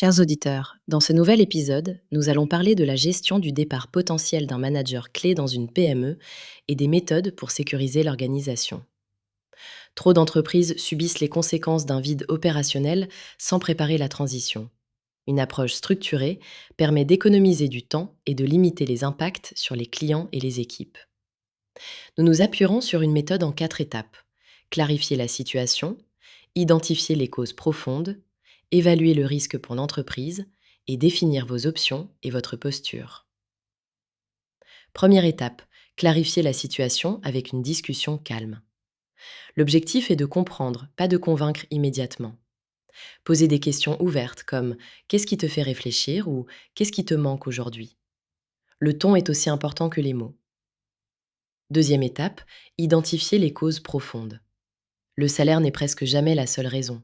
Chers auditeurs, dans ce nouvel épisode, nous allons parler de la gestion du départ potentiel d'un manager clé dans une PME et des méthodes pour sécuriser l'organisation. Trop d'entreprises subissent les conséquences d'un vide opérationnel sans préparer la transition. Une approche structurée permet d'économiser du temps et de limiter les impacts sur les clients et les équipes. Nous nous appuierons sur une méthode en 4 étapes. Clarifier la situation, identifier les causes profondes, évaluer le risque pour l'entreprise et définir vos options et votre posture. Première étape, clarifier la situation avec une discussion calme. L'objectif est de comprendre, pas de convaincre immédiatement. Posez des questions ouvertes comme qu'est-ce qui te fait réfléchir ou qu'est-ce qui te manque aujourd'hui. Le ton est aussi important que les mots. Deuxième étape, identifier les causes profondes. Le salaire n'est presque jamais la seule raison.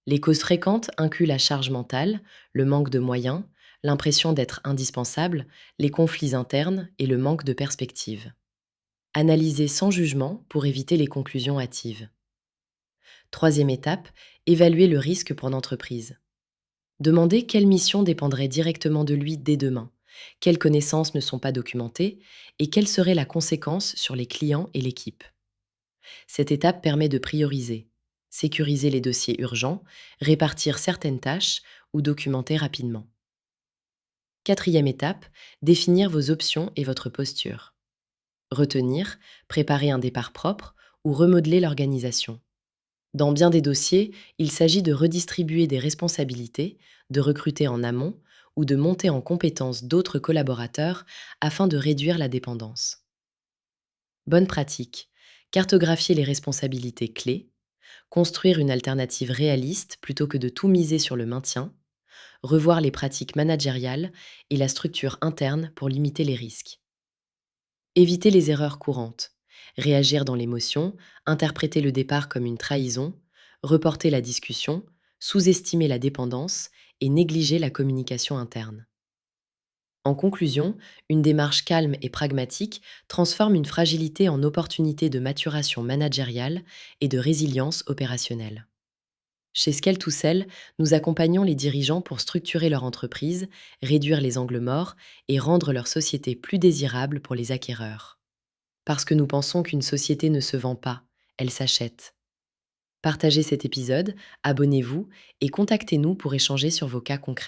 Les causes fréquentes incluent la charge mentale, le manque de moyens, l'impression d'être indispensable, les conflits internes et le manque de perspective. Analysez sans jugement pour éviter les conclusions hâtives. Troisième étape, évaluer le risque pour l'entreprise. Demandez quelles missions dépendraient directement de lui dès demain, quelles connaissances ne sont pas documentées et quelle serait la conséquence sur les clients et l'équipe. Cette étape permet de prioriser, sécuriser les dossiers urgents, répartir certaines tâches ou documenter rapidement. Quatrième étape, définir vos options et votre posture. Retenir, préparer un départ propre ou remodeler l'organisation. Dans bien des dossiers, il s'agit de redistribuer des responsabilités, de recruter en amont ou de monter en compétence d'autres collaborateurs afin de réduire la dépendance. Bonne pratique. Cartographier les responsabilités clés, construire une alternative réaliste plutôt que de tout miser sur le maintien, revoir les pratiques managériales et la structure interne pour limiter les risques. Éviter les erreurs courantes, réagir dans l'émotion, interpréter le départ comme une trahison, reporter la discussion, sous-estimer la dépendance et négliger la communication interne. En conclusion, une démarche calme et pragmatique transforme une fragilité en opportunité de maturation managériale et de résilience opérationnelle. Chez Scale2Sell, nous accompagnons les dirigeants pour structurer leur entreprise, réduire les angles morts et rendre leur société plus désirable pour les acquéreurs. Parce que nous pensons qu'une société ne se vend pas, elle s'achète. Partagez cet épisode, abonnez-vous et contactez-nous pour échanger sur vos cas concrets.